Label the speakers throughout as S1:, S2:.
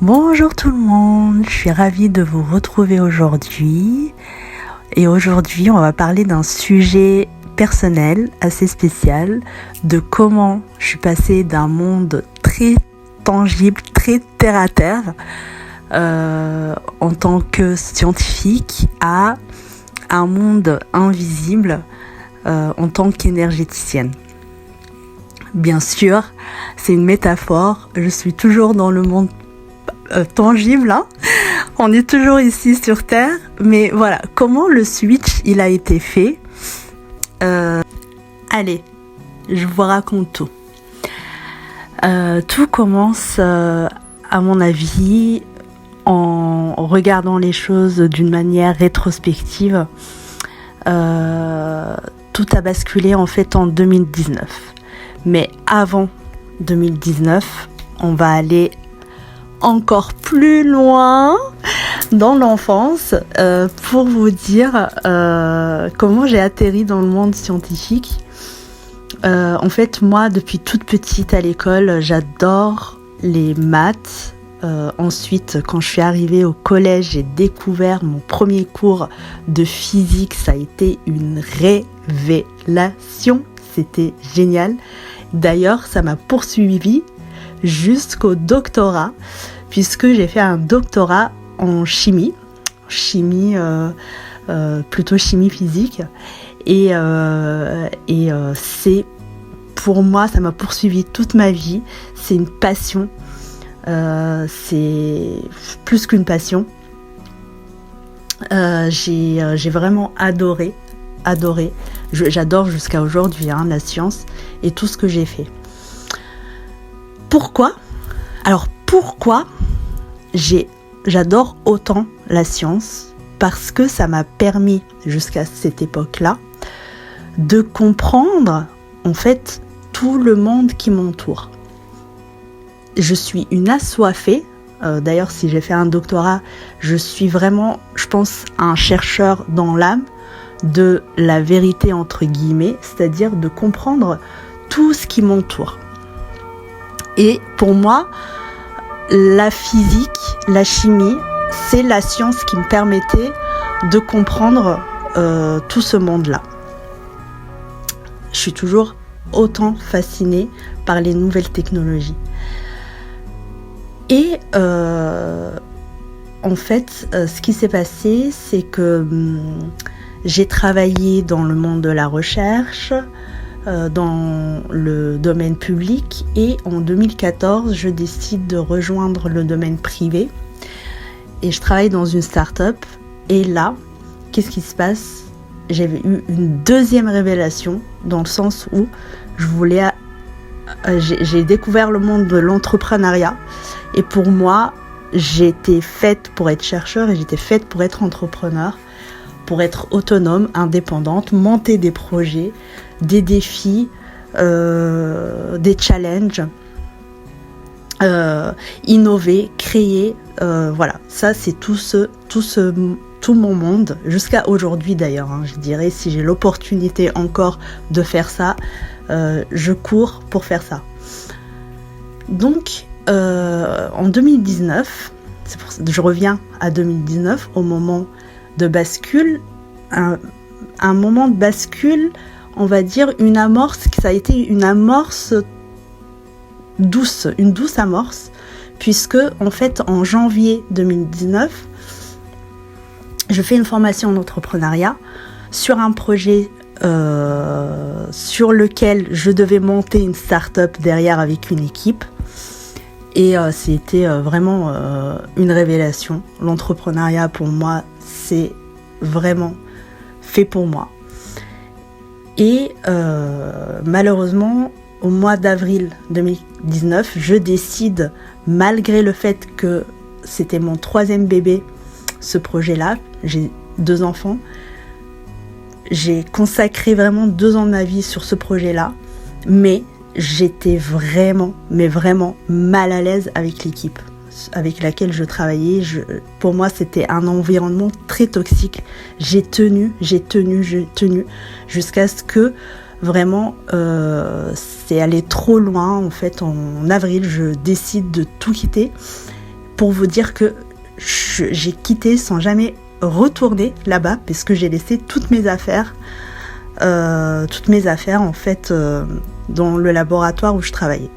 S1: Bonjour tout le monde, je suis ravie de vous retrouver aujourd'hui. Et aujourd'hui, on va parler d'un sujet personnel assez spécial, de comment je suis passée d'un monde très tangible, très terre à terre, en tant que scientifique, à un monde invisible en tant qu'énergéticienne. Bien sûr, c'est une métaphore, je suis toujours dans le monde tangible, hein. On est toujours ici sur Terre, mais voilà, comment le switch il a été fait. Allez, je vous raconte tout. Tout commence, à mon avis, en regardant les choses d'une manière rétrospective. Tout a basculé en fait en 2019. Mais avant 2019, on va aller encore plus loin dans l'enfance pour vous dire comment j'ai atterri dans le monde scientifique. En fait, moi, depuis toute petite à l'école, j'adore les maths. Ensuite, quand je suis arrivée au collège, j'ai découvert mon premier cours de physique. Ça a été une révélation. C'était génial. D'ailleurs, ça m'a poursuivi jusqu'au doctorat, puisque j'ai fait un doctorat en chimie, plutôt chimie physique, et c'est, pour moi, ça m'a poursuivi toute ma vie. C'est une passion, c'est plus qu'une passion. J'ai vraiment adoré. J'adore jusqu'à aujourd'hui la science et tout ce que j'ai fait. Pourquoi ? Alors pourquoi j'adore autant la science ? Parce que ça m'a permis, jusqu'à cette époque-là, de comprendre en fait tout le monde qui m'entoure. Je suis une assoiffée. D'ailleurs, si j'ai fait un doctorat, je suis vraiment, je pense, un chercheur dans l'âme de la vérité entre guillemets, c'est-à-dire de comprendre tout ce qui m'entoure. Et pour moi, la physique, la chimie, c'est la science qui me permettait de comprendre tout ce monde-là. Je suis toujours autant fascinée par les nouvelles technologies. Et en fait, ce qui s'est passé, c'est que j'ai travaillé dans le monde de la recherche, dans le domaine public, et en 2014 je décide de rejoindre le domaine privé et je travaille dans une start-up. Et là, qu'est-ce qui se passe ? J'avais eu une deuxième révélation, dans le sens où j'ai découvert le monde de l'entrepreneuriat, et pour moi j'étais faite pour être chercheur et j'étais faite pour être entrepreneur, pour être autonome, indépendante, monter des projets, des défis, des challenges, innover, créer, voilà, ça c'est tout mon monde, jusqu'à aujourd'hui d'ailleurs, je dirais, si j'ai l'opportunité encore de faire ça, je cours pour faire ça. Donc, en 2019, je reviens à 2019, au moment de bascule, un moment de bascule, on va dire une amorce, ça a été une amorce douce, une douce amorce, puisque en fait en janvier 2019, je fais une formation en entrepreneuriat sur un projet sur lequel je devais monter une start-up derrière avec une équipe. Et c'était vraiment une révélation. L'entrepreneuriat, pour moi, c'est vraiment fait pour moi. Et malheureusement, au mois d'avril 2019, je décide, malgré le fait que c'était mon 3e bébé, ce projet-là, j'ai 2 enfants, j'ai consacré vraiment 2 ans de ma vie sur ce projet-là, mais j'étais vraiment mal à l'aise avec l'équipe avec laquelle je travaillais. Pour moi, c'était un environnement très toxique. J'ai tenu jusqu'à ce que vraiment c'est allé trop loin. En fait, en avril, je décide de tout quitter pour vous dire que j'ai quitté sans jamais retourner là-bas, parce que j'ai laissé toutes mes affaires en fait dans le laboratoire où je travaillais.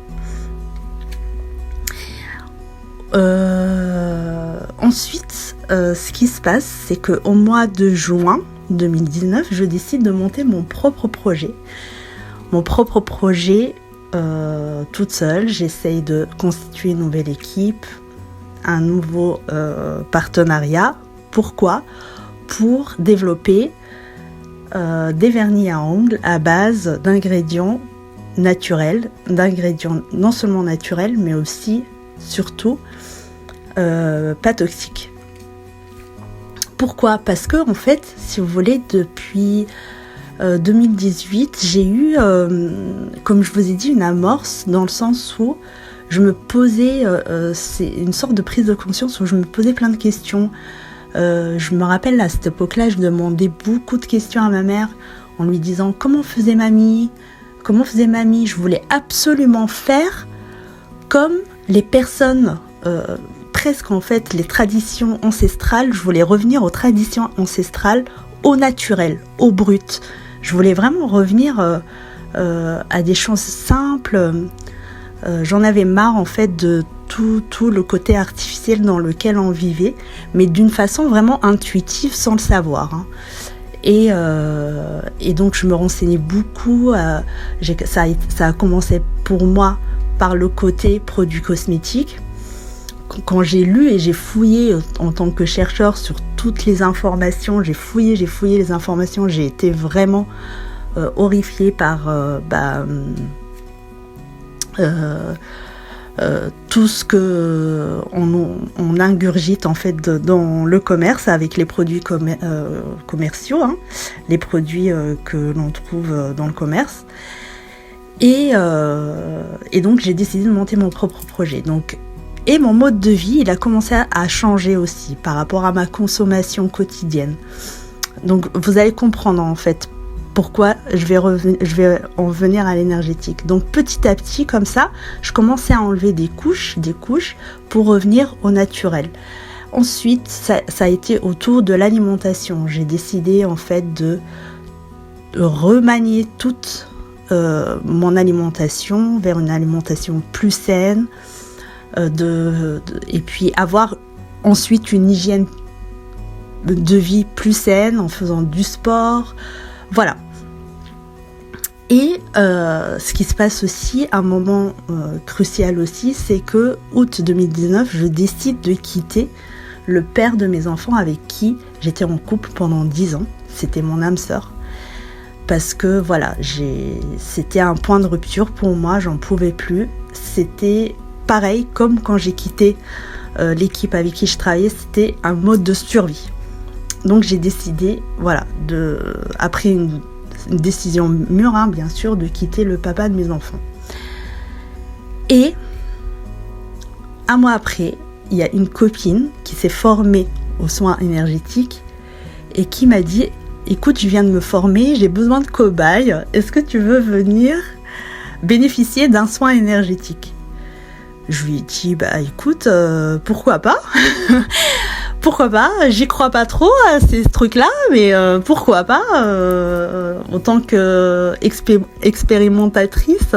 S1: Ensuite, ce qui se passe, c'est qu'au mois de juin 2019, je décide de monter mon propre projet. Toute seule. J'essaye de constituer une nouvelle équipe, un nouveau partenariat. Pourquoi ? Pour développer des vernis à ongles à base d'ingrédients naturels, d'ingrédients non seulement naturels, mais aussi, surtout, pas toxiques. Pourquoi ? Parce que, en fait, si vous voulez, depuis 2018, j'ai eu, comme je vous ai dit, une amorce dans le sens où je me posais, c'est une sorte de prise de conscience où je me posais plein de questions. Je me rappelle à cette époque-là, je demandais beaucoup de questions à ma mère en lui disant comment faisait mamie. Je voulais absolument faire comme les personnes, presque en fait les traditions ancestrales. Je voulais revenir aux traditions ancestrales, au naturel, au brut. Je voulais vraiment revenir à des choses simples. J'en avais marre en fait de tout le côté artificiel dans lequel on vivait, mais d'une façon vraiment intuitive sans le savoir. Hein. Et donc je me renseignais beaucoup. Ça a commencé pour moi par le côté produits cosmétiques. Quand j'ai lu et j'ai fouillé en tant que chercheur sur toutes les informations, j'ai fouillé les informations, j'ai été vraiment horrifiée par tout ce que on ingurgite en fait dans le commerce avec les produits commerciaux, hein, les produits que l'on trouve dans le commerce. Et donc j'ai décidé de monter mon propre projet. Et mon mode de vie, il a commencé à changer aussi par rapport à ma consommation quotidienne. Donc vous allez comprendre en fait pourquoi je vais en venir à l'énergétique. Donc petit à petit, comme ça, je commençais à enlever des couches pour revenir au naturel. Ensuite, ça a été autour de l'alimentation. J'ai décidé en fait de remanier toute mon alimentation vers une alimentation plus saine, et puis avoir ensuite une hygiène de vie plus saine en faisant du sport. Voilà. Et ce qui se passe aussi, un moment crucial aussi, c'est que août 2019, je décide de quitter le père de mes enfants avec qui j'étais en couple pendant 10 ans. C'était mon âme sœur. Parce que voilà, c'était un point de rupture pour moi, j'en pouvais plus. C'était pareil, comme quand j'ai quitté l'équipe avec qui je travaillais, c'était un mode de survie. Donc j'ai décidé, voilà, après une décision mûre, hein, bien sûr, de quitter le papa de mes enfants. Et un mois après, il y a une copine qui s'est formée aux soins énergétiques et qui m'a dit « Écoute, je viens de me former, j'ai besoin de cobayes, est-ce que tu veux venir bénéficier d'un soin énergétique ?» Je lui ai dit « écoute, pourquoi pas ?» Pourquoi pas, j'y crois pas trop à ces trucs-là, mais pourquoi pas, en tant qu'expérimentatrice,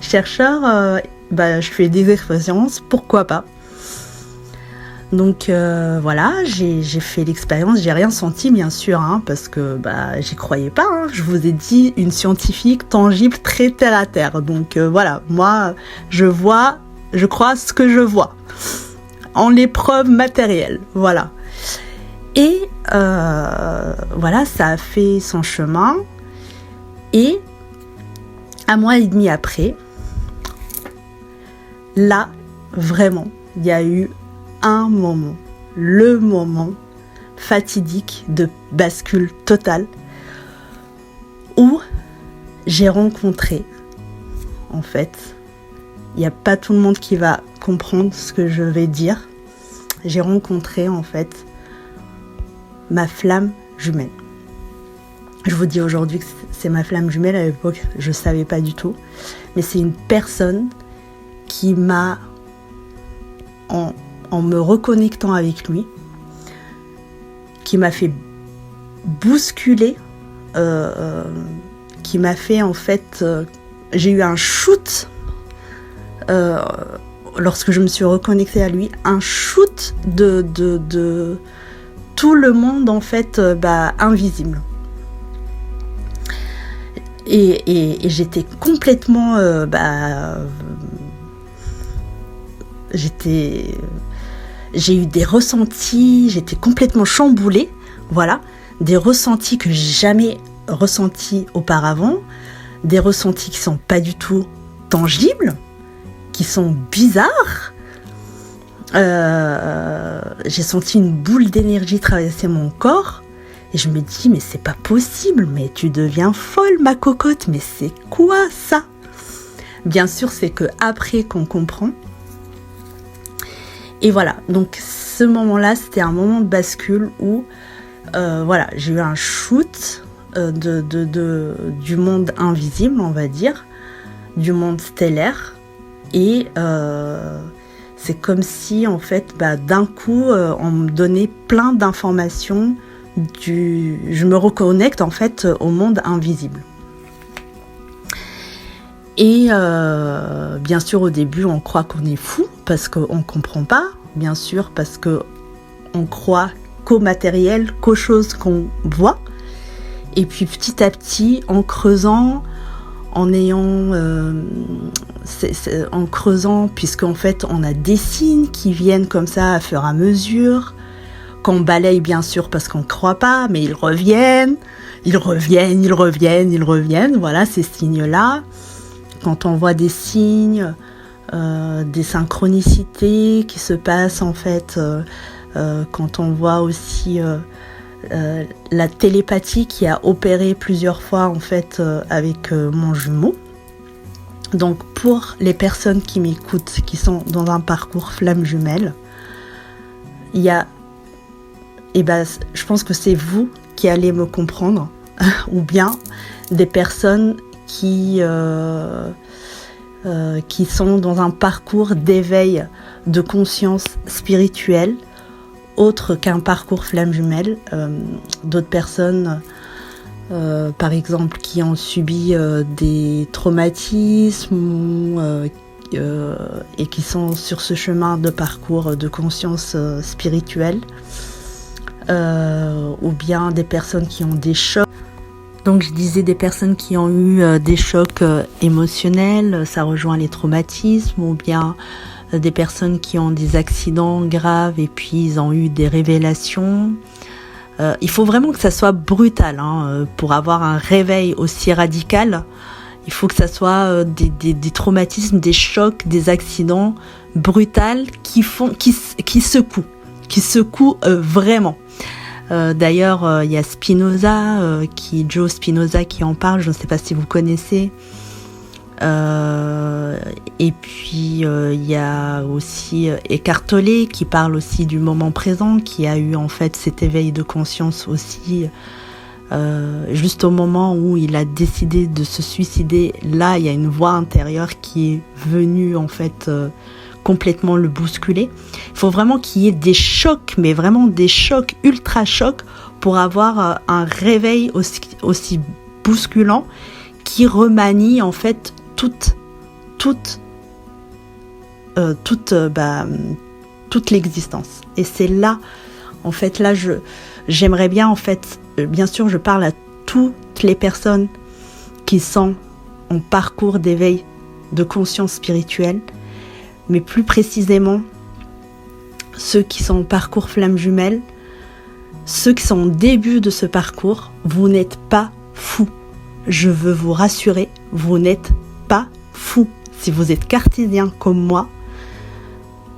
S1: chercheur, je fais des expériences, pourquoi pas. Donc voilà, j'ai fait l'expérience, j'ai rien senti bien sûr, hein, parce que j'y croyais pas, hein. Je vous ai dit, une scientifique tangible, très terre à terre. Donc voilà, moi je crois ce que je vois. En l'épreuve matérielle, voilà. Et voilà, ça a fait son chemin. Et un mois et demi après, là, vraiment, il y a eu un moment, le moment fatidique de bascule totale, où j'ai rencontré, en fait, il n'y a pas tout le monde qui va comprendre ce que je vais dire. J'ai rencontré en fait ma flamme jumelle. Je vous dis aujourd'hui que c'est ma flamme jumelle. À l'époque, je ne savais pas du tout. Mais c'est une personne qui m'a, en en me reconnectant avec lui, qui m'a fait bousculer, qui m'a fait en fait... j'ai eu un shoot lorsque je me suis reconnectée à lui, un shoot de tout le monde en fait invisible. Et j'étais complètement... j'ai eu des ressentis, j'étais complètement chamboulée, voilà, des ressentis que j'ai jamais ressentis auparavant, des ressentis qui sont pas du tout tangibles, qui sont bizarres. J'ai senti une boule d'énergie traverser mon corps et je me dis mais c'est pas possible, mais tu deviens folle ma cocotte, mais c'est quoi ça? Bien sûr c'est que après qu'on comprend. Et voilà, donc ce moment-là c'était un moment de bascule où voilà, j'ai eu un shoot du monde invisible, on va dire, du monde stellaire, et c'est comme si en fait d'un coup on me donnait plein d'informations je me reconnecte en fait au monde invisible. Et bien sûr au début on croit qu'on est fou parce qu'on comprend pas, bien sûr parce que on croit qu'au matériel, qu'aux choses qu'on voit. Et puis petit à petit, en creusant, en creusant, puisqu'en fait on a des signes qui viennent comme ça à fur et à mesure, qu'on balaye bien sûr parce qu'on ne croit pas, mais ils reviennent, voilà ces signes-là. Quand on voit des signes, des synchronicités qui se passent en fait, quand on voit aussi... la télépathie qui a opéré plusieurs fois en fait avec mon jumeau. Donc pour les personnes qui m'écoutent, qui sont dans un parcours flamme jumelle, il y a, je pense que c'est vous qui allez me comprendre, ou bien des personnes qui sont dans un parcours d'éveil de conscience spirituelle, autre qu'un parcours flamme jumelle. D'autres personnes, par exemple, qui ont subi des traumatismes et qui sont sur ce chemin de parcours de conscience spirituelle, ou bien des personnes qui ont des chocs. Donc je disais des personnes qui ont eu des chocs émotionnels, ça rejoint les traumatismes, ou bien des personnes qui ont des accidents graves et puis ils ont eu des révélations. Il faut vraiment que ça soit brutal pour avoir un réveil aussi radical. Il faut que ça soit des traumatismes, des chocs, des accidents brutals qui secouent vraiment. D'ailleurs, il y a Joe Spinoza qui en parle, je ne sais pas si vous connaissez. Et puis il y a aussi Eckhart Tolle qui parle aussi du moment présent, qui a eu en fait cet éveil de conscience aussi juste au moment où il a décidé de se suicider. Là il y a une voix intérieure qui est venue en fait complètement le bousculer. Il faut vraiment qu'il y ait des chocs, mais vraiment des chocs, ultra chocs, pour avoir un réveil aussi bousculant qui remanie en fait toute l'existence. Et c'est là, en fait, là, j'aimerais bien, en fait, bien sûr, je parle à toutes les personnes qui sont en parcours d'éveil de conscience spirituelle, mais plus précisément, ceux qui sont en parcours flamme jumelle, ceux qui sont au début de ce parcours, vous n'êtes pas fous. Je veux vous rassurer, vous n'êtes pas fou. Si vous êtes cartésien comme moi,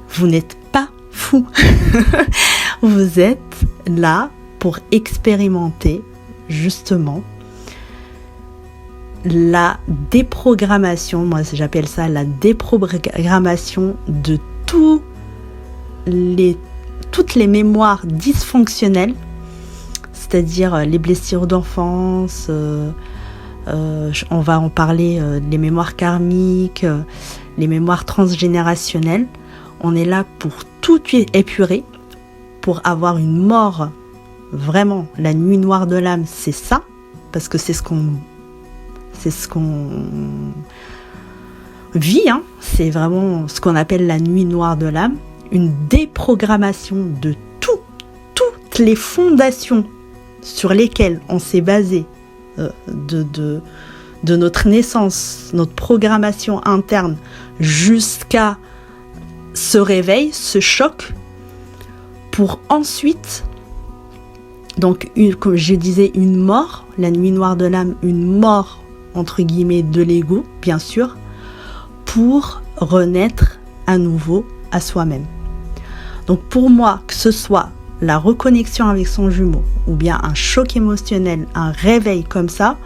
S1: vous n'êtes pas fou. Vous êtes là pour expérimenter justement la déprogrammation, moi j'appelle ça la déprogrammation de toutes les mémoires dysfonctionnelles, c'est-à-dire les blessures d'enfance, on va en parler, les mémoires karmiques, les mémoires transgénérationnelles. On est là pour tout épurer pour avoir une mort. Vraiment, la nuit noire de l'âme, c'est ça, parce que c'est ce qu'on vit, hein. C'est vraiment ce qu'on appelle la nuit noire de l'âme, une déprogrammation de toutes les fondations sur lesquelles on s'est basé de notre naissance, notre programmation interne, jusqu'à ce réveil, ce choc, pour ensuite, donc comme je disais, une mort, la nuit noire de l'âme, une mort entre guillemets de l'ego, bien sûr, pour renaître à nouveau à soi-même. Donc pour moi, que ce soit la reconnexion avec son jumeau, ou bien un choc émotionnel, un réveil comme ça,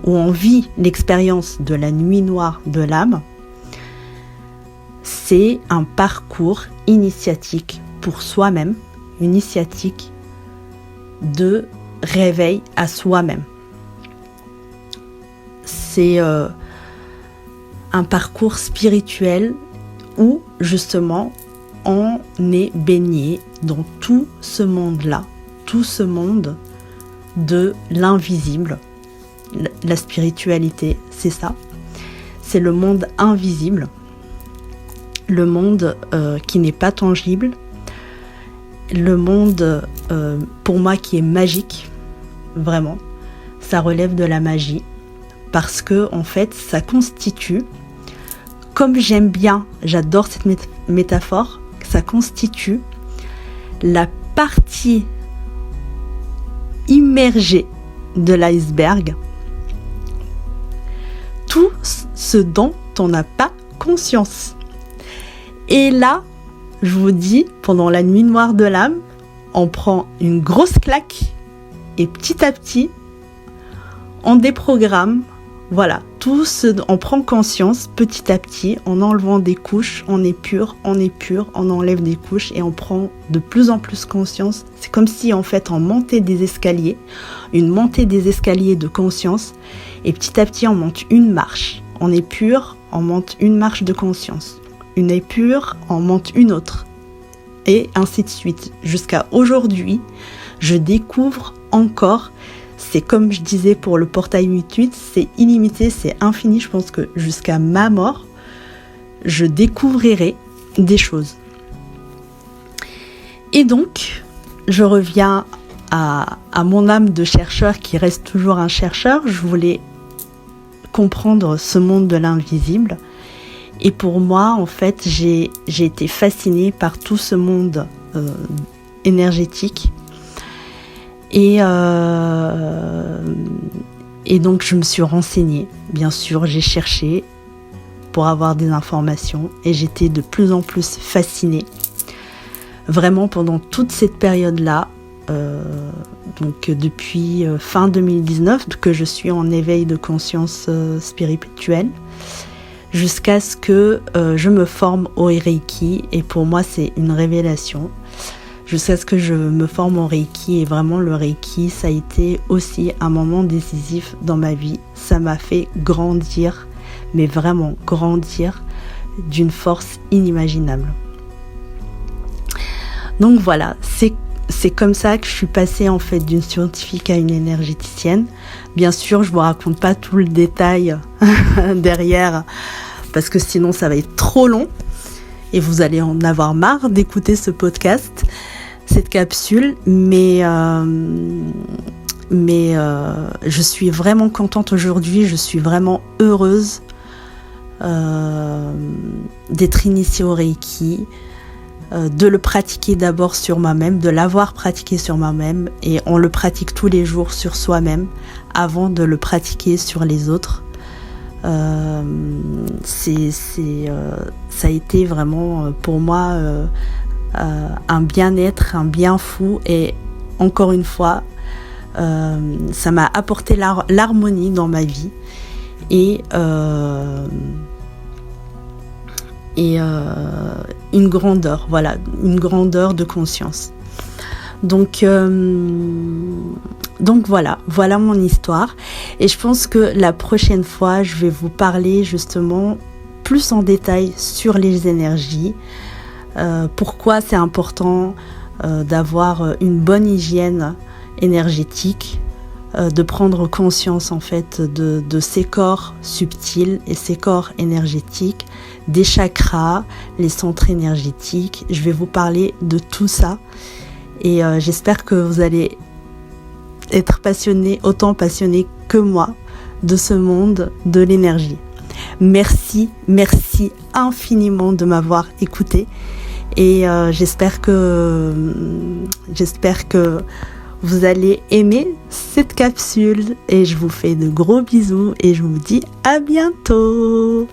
S1: où on vit l'expérience de la nuit noire de l'âme, c'est un parcours initiatique pour soi-même, initiatique de réveil à soi-même. C'est un parcours spirituel où justement on est baigné dans tout ce monde-là, tout ce monde de l'invisible. La spiritualité, c'est ça. C'est le monde invisible, le monde qui n'est pas tangible, le monde pour moi qui est magique, vraiment. Ça relève de la magie parce que en fait, ça constitue, comme j'aime bien, j'adore cette métaphore, ça constitue la partie immergée de l'iceberg, tout ce dont on n'a pas conscience. Et là, je vous dis, pendant la nuit noire de l'âme, on prend une grosse claque et petit à petit, on déprogramme. Voilà, on prend conscience petit à petit en enlevant des couches, on épure, on enlève des couches et on prend de plus en plus conscience. C'est comme si en fait on montait des escaliers, une montée des escaliers de conscience et petit à petit on monte une marche. On épure, on monte une marche de conscience. Une épure, on monte une autre. Et ainsi de suite. Jusqu'à aujourd'hui, je découvre encore. C'est comme je disais pour le portail 8-8, c'est illimité, c'est infini. Je pense que jusqu'à ma mort, je découvrirai des choses. Et donc, je reviens à mon âme de chercheur qui reste toujours un chercheur. Je voulais comprendre ce monde de l'invisible. Et pour moi, en fait, j'ai été fascinée par tout ce monde énergétique. Et donc, je me suis renseignée. Bien sûr, j'ai cherché pour avoir des informations. Et j'étais de plus en plus fascinée. Vraiment, pendant toute cette période-là, donc depuis fin 2019, que je suis en éveil de conscience spirituelle, jusqu'à ce que je me forme au Reiki. Et pour moi, c'est une révélation. Jusqu'à ce que je me forme au Reiki. Et vraiment, le Reiki, ça a été aussi un moment décisif dans ma vie. Ça m'a fait grandir, mais vraiment grandir d'une force inimaginable. Donc voilà, c'est comme ça que je suis passée en fait d'une scientifique à une énergéticienne. Bien sûr, je vous raconte pas tout le détail derrière parce que sinon ça va être trop long et vous allez en avoir marre d'écouter ce podcast, cette capsule. Mais je suis vraiment contente aujourd'hui, je suis vraiment heureuse d'être initiée au Reiki, de le pratiquer d'abord sur moi-même, de l'avoir pratiqué sur moi-même, et on le pratique tous les jours sur soi-même avant de le pratiquer sur les autres. Ça a été vraiment pour moi un bien-être, un bien fou, et encore une fois, ça m'a apporté l'harmonie dans ma vie et une grandeur, voilà, une grandeur de conscience. Donc voilà mon histoire. Et je pense que la prochaine fois, je vais vous parler justement plus en détail sur les énergies, pourquoi c'est important d'avoir une bonne hygiène énergétique, de prendre conscience en fait de ces corps subtils et ces corps énergétiques, des chakras, les centres énergétiques. Je vais vous parler de tout ça et j'espère que vous allez être autant passionné que moi de ce monde de l'énergie. Merci infiniment de m'avoir écouté et j'espère que vous allez aimer cette capsule et je vous fais de gros bisous et je vous dis à bientôt.